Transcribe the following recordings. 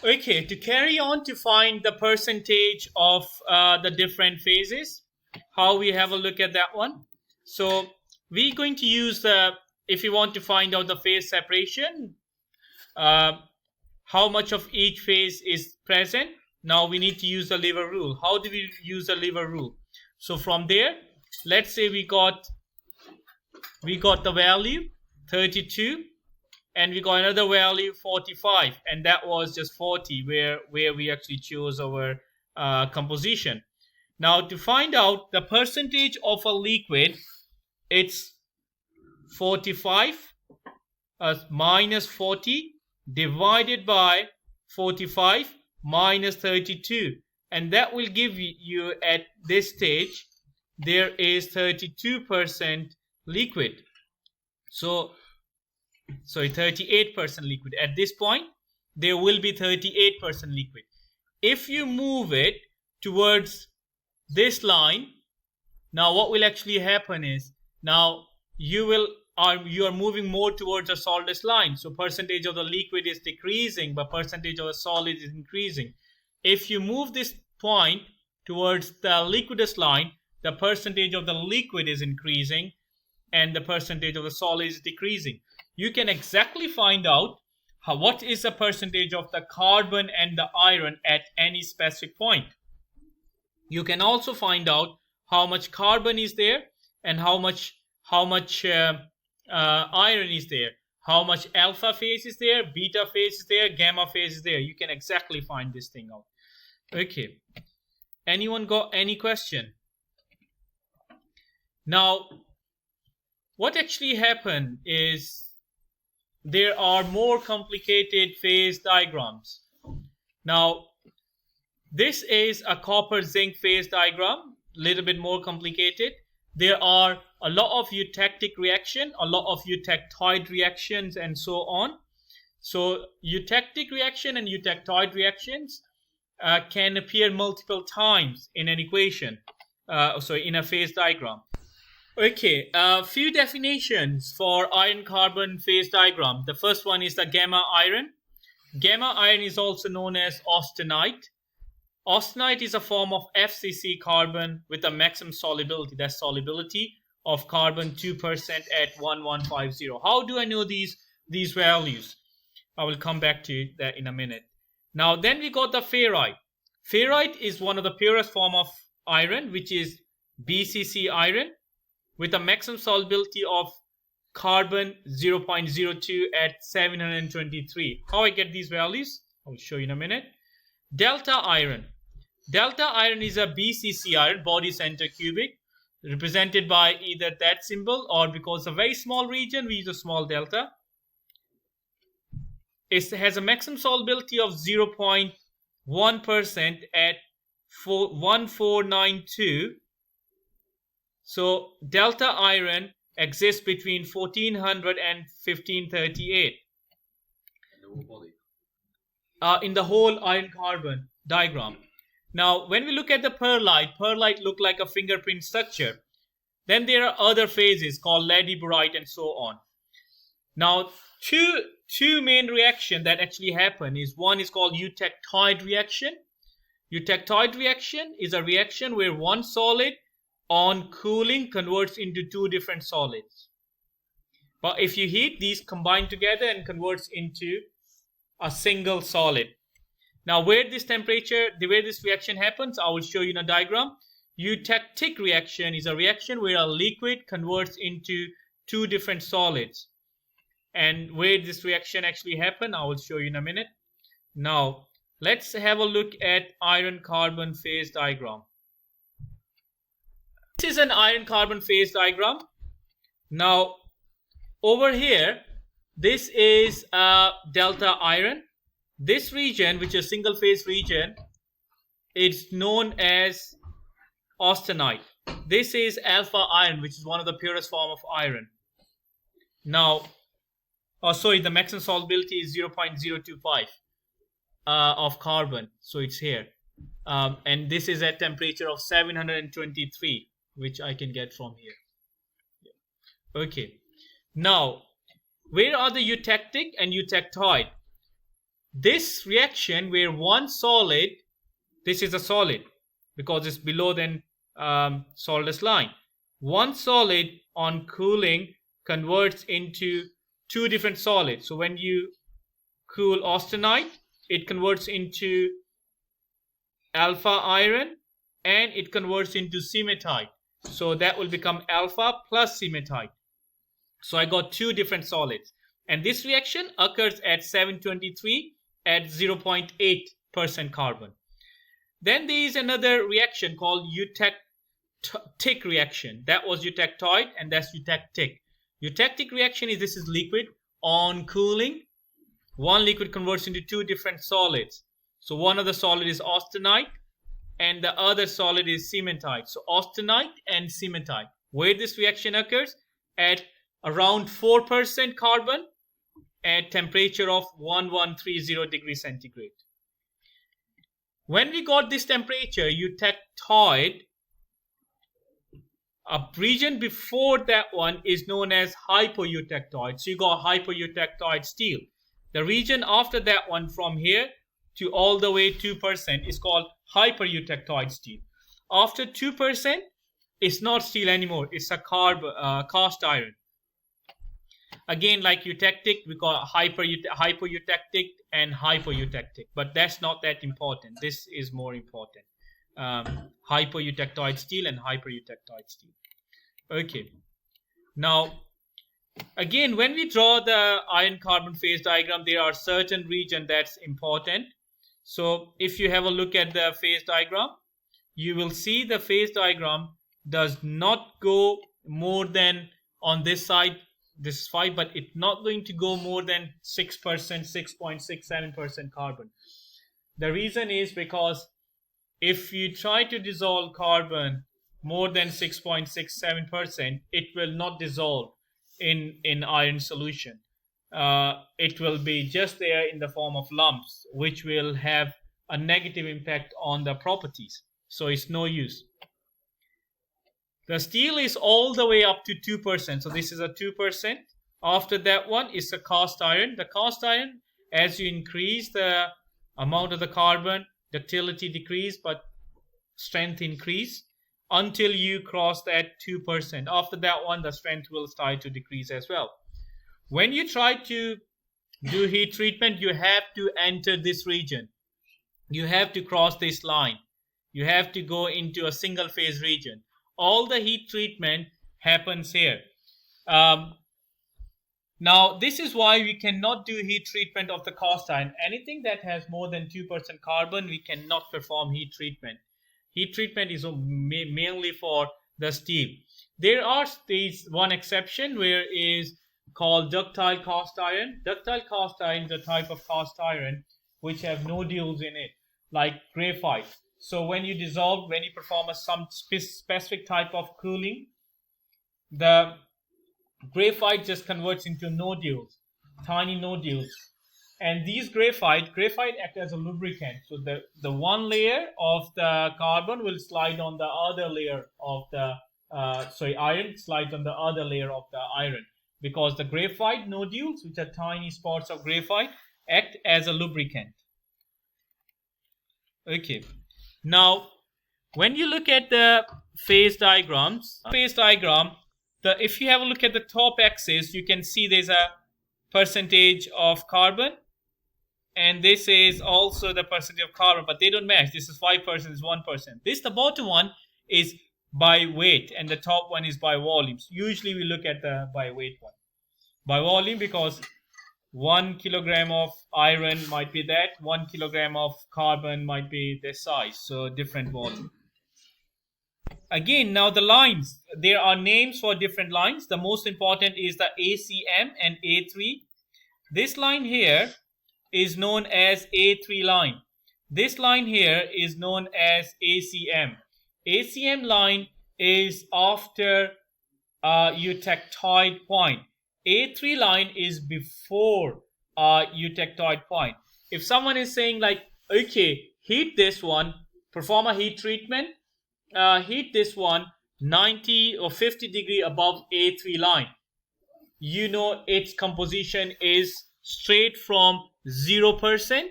Okay, to carry on to find the percentage of the different phases, how we have a look at that one. So we're going to use if you want to find out the phase separation, uh, how much of each phase is present. Now we need to use the lever rule. How do we use the lever rule? So from there, let's say we got the value 32, and we got another value 45, and that was just 40 where we actually chose our composition. Now to find out the percentage of a liquid, it's 45 minus 40 divided by 45 minus 32, and that will give you at this stage there is 32% liquid. So sorry, 38% liquid. At this point there will be 38% liquid. If you move it towards this line, now what will actually happen is, now you are moving more towards a solidus line, so percentage of the liquid is decreasing but percentage of the solid is increasing. If you move this point towards the liquidus line, the percentage of the liquid is increasing and the percentage of the solid is decreasing. You can exactly find out what is the percentage of the carbon and the iron at any specific point. You can also find out how much carbon is there and how much iron is there, how much alpha phase is there, beta phase is there, gamma phase is there. You can exactly find this thing out. Okay, anyone got any question? Now what actually happened is there are more complicated phase diagrams. Now this is a copper zinc phase diagram, a little bit more complicated. There are a lot of eutectic reaction, a lot of eutectoid reactions, and so on. So eutectic reaction and eutectoid reactions can appear multiple times in an equation, in a phase diagram. Okay, a few definitions for iron carbon phase diagram. The first one is the gamma iron. Gamma iron is also known as austenite. Austenite is a form of FCC carbon with a maximum solubility, that's solubility of carbon 2% at 1150. How do I know these values? I will come back to that in a minute. Now then we got the ferrite. Ferrite is one of the purest form of iron, which is BCC iron, with a maximum solubility of carbon 0.02 at 723. How I get these values? I will show you in a minute. Delta iron. Delta iron is a BCC iron, body center cubic, represented by either that symbol or, because a very small region, we use a small delta. It has a maximum solubility of 0.1% at 1492. So delta iron exists between 1400 and 1538 in the whole iron carbon diagram. Now when we look at the pearlite look like a fingerprint structure. Then there are other phases called ladyburite and so on. Now two main reactions that actually happen is, one is called eutectoid reaction. Eutectoid reaction is a reaction where one solid on cooling converts into two different solids. But if you heat, these combine together and converts into a single solid. Now where this reaction happens, I will show you in a diagram. Eutectic reaction is a reaction where a liquid converts into two different solids. And where this reaction actually happens, I will show you in a minute. Now let's have a look at iron carbon phase diagram. This is an iron carbon phase diagram. Now over here, this is delta iron. This region, which is single phase region, it's known as austenite. This is alpha iron, which is one of the purest form of iron. Now, the maximum solubility is 0.025 of carbon. So it's here. And this is at temperature of 723, which I can get from here. Okay. Now, where are the eutectic and eutectoid? this reaction where one solid, this is a solid because it's below than solidus line. One solid on cooling converts into two different solids. So when you cool austenite, it converts into alpha iron and it converts into cementite. So that will become alpha plus cementite. So I got two different solids. And this reaction occurs at 723 at 0.8% carbon. Then there is another reaction called eutectic reaction. That was eutectoid and that's eutectic. Eutectic reaction is, this is liquid. On cooling, one liquid converts into two different solids. So one of the solid is austenite and the other solid is cementite. So austenite and cementite. Where this reaction occurs? At around 4% carbon at temperature of 1130 degrees centigrade. When we got this temperature, eutectoid, a region before that one is known as hypoeutectoid. So you got hypoeutectoid steel. The region after that one from here to all the way 2% is called hypereutectoid steel. After 2%, it's not steel anymore. It's a cast iron. Again, like eutectic, we call hypoeutectic and hypoeutectic. But that's not that important. This is more important. Hypoeutectoid steel and hypereutectoid steel. Okay. Now, again, when we draw the iron-carbon phase diagram, there are certain regions that's important. So if you have a look at the phase diagram, you will see the phase diagram does not go more than, on this side, this is 5, but it's not going to go more than 6%, 6.67% carbon. The reason is because if you try to dissolve carbon more than 6.67%, it will not dissolve in iron solution. It will be just there in the form of lumps, which will have a negative impact on the properties. So it's no use. The steel is all the way up to 2%. So this is a 2%. After that one is a cast iron. The cast iron, as you increase the amount of the carbon, ductility decrease, but strength increase until you cross that 2%. After that one, the strength will start to decrease as well. When you try to do heat treatment, you have to enter this region. You have to cross this line. You have to go into a single phase region. All the heat treatment happens here. Now, this is why we cannot do heat treatment of the cast iron. Anything that has more than 2% carbon, we cannot perform heat treatment. Heat treatment is mainly for the steel. There are one exception where is called ductile cast iron. Ductile cast iron is a type of cast iron which have nodules in it, like graphite. So when you perform some specific type of cooling, the graphite just converts into nodules, tiny nodules. And these graphite act as a lubricant. So the one layer of the carbon will slide on the other layer of the, iron slides on the other layer of the iron. Because the graphite nodules, which are tiny spots of graphite, act as a lubricant. Okay. Now, when you look at the phase diagrams, if you have a look at the top axis, you can see there's a percentage of carbon, and this is also the percentage of carbon, but they don't match. This is 5%, this is 1%. The bottom one is by weight, and the top one is by volumes. Usually we look at the by weight one. By volume, because 1 kilogram of iron might be that, 1 kilogram of carbon might be this size, so different volume. Again, now the lines, there are names for different lines. The most important is the ACM and A3. This line here is known as A3 line. This line here is known as ACM. ACM line is after eutectoid point. A3 line is before eutectoid point. If someone is saying like, okay, heat this one, perform a heat treatment, heat this one 90 or 50 degree above A3 line, you know its composition is straight from 0%,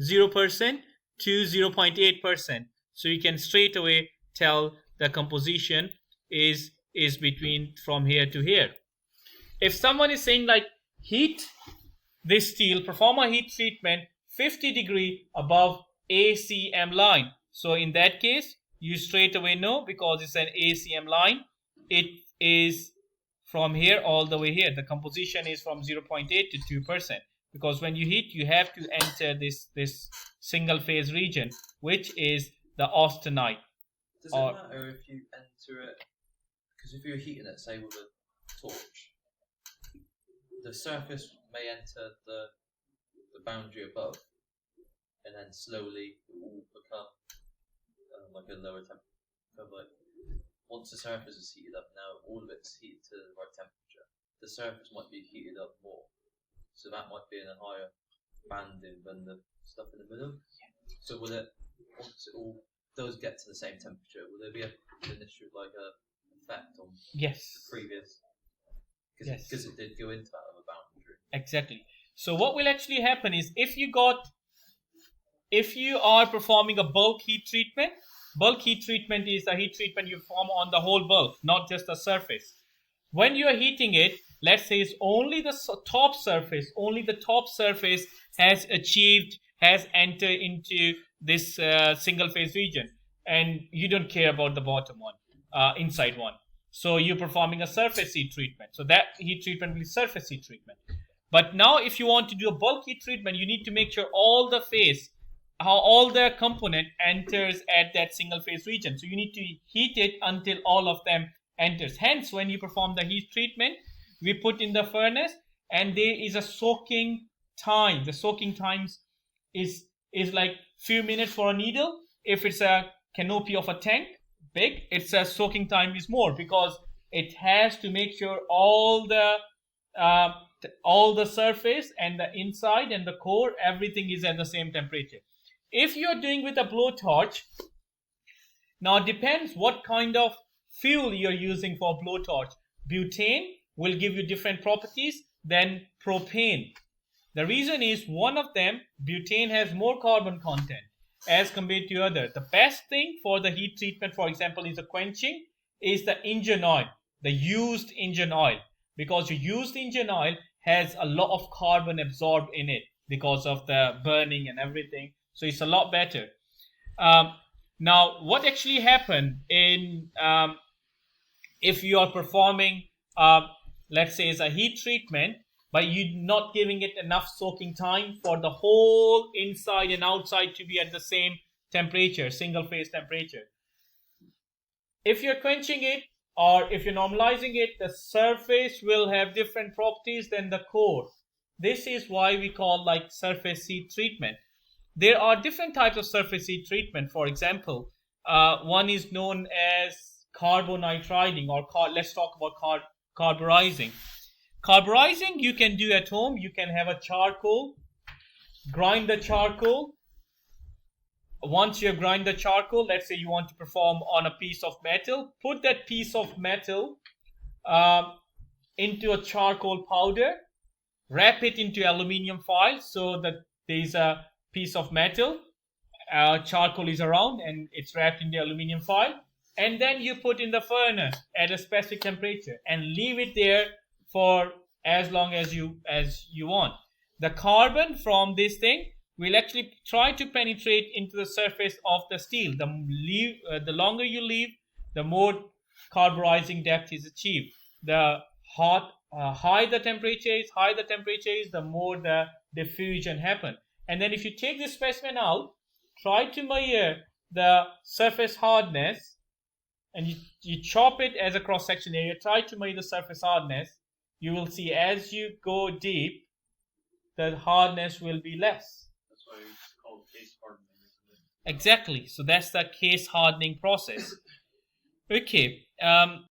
0% to 0.8%. So you can straight away tell the composition is between from here to here. If someone is saying like heat this steel, perform a heat treatment 50 degree above ACM line. So in that case, you straight away know, because it's an ACM line, it is from here all the way here. The composition is from 0.8 to 2%. Because when you heat, you have to enter this single phase region, which is the austenite. Does it matter if you enter it? Because if you're heating it, say with a torch, the surface may enter the boundary above, and then slowly it will become like a lower temperature. Like once the surface is heated up, now all of it's heated to the right temperature. The surface might be heated up more, so that might be in a higher banding than the stuff in the middle. So will it, once it all does get to the same temperature, will there be an initial like a effect on the previous? Because it did go into that other boundary. Exactly. So what will actually happen is if you are performing a bulk heat treatment is a heat treatment you perform on the whole bulk, not just the surface. When you are heating it, let's say it's only the top surface has entered into this single phase region, and you don't care about the bottom one, inside one. So you're performing a surface heat treatment. So that heat treatment will be surface heat treatment. But now if you want to do a bulk heat treatment, you need to make sure all the component enters at that single phase region. So you need to heat it until all of them enters. Hence, when you perform the heat treatment, we put in the furnace, and there is a soaking time. The soaking times is like few minutes for a needle. If it's a canopy of a tank big, its a soaking time is more, because it has to make sure all the surface and the inside and the core, everything is at the same temperature. If you're doing with a blowtorch, now it depends what kind of fuel you're using for blowtorch. Butane will give you different properties than propane. The reason is, one of them, butane, has more carbon content as compared to other. The best thing for the heat treatment, for example, is the quenching, is the engine oil, the used engine oil, because your used engine oil has a lot of carbon absorbed in it because of the burning and everything. So it's a lot better. Now, what actually happened in if you are performing, let's say, it's a heat treatment, but you're not giving it enough soaking time for the whole inside and outside to be at the same temperature, single phase temperature. If you're quenching it, or if you're normalizing it, the surface will have different properties than the core. This is why we call like surface heat treatment. There are different types of surface heat treatment. For example, one is known as carbonitriding, or let's talk about carburizing. Carburizing you can do at home. You can have a charcoal, grind the charcoal. Once you grind the charcoal, let's say you want to perform on a piece of metal, put that piece of metal into a charcoal powder, wrap it into aluminium foil so that there's a piece of metal, charcoal is around and it's wrapped in the aluminium foil, and then you put in the furnace at a specific temperature and leave it there for as long as you want. The carbon from this thing will actually try to penetrate into the surface of the steel. The longer you leave, the more carburizing depth is achieved. The high the temperature is, the more the diffusion happens. And then if you take this specimen out, try to measure the surface hardness, and you chop it as a cross-section area, try to measure the surface hardness. You will see as you go deep, the hardness will be less. That's why it's called case hardening. Exactly. So that's the case hardening process. Okay.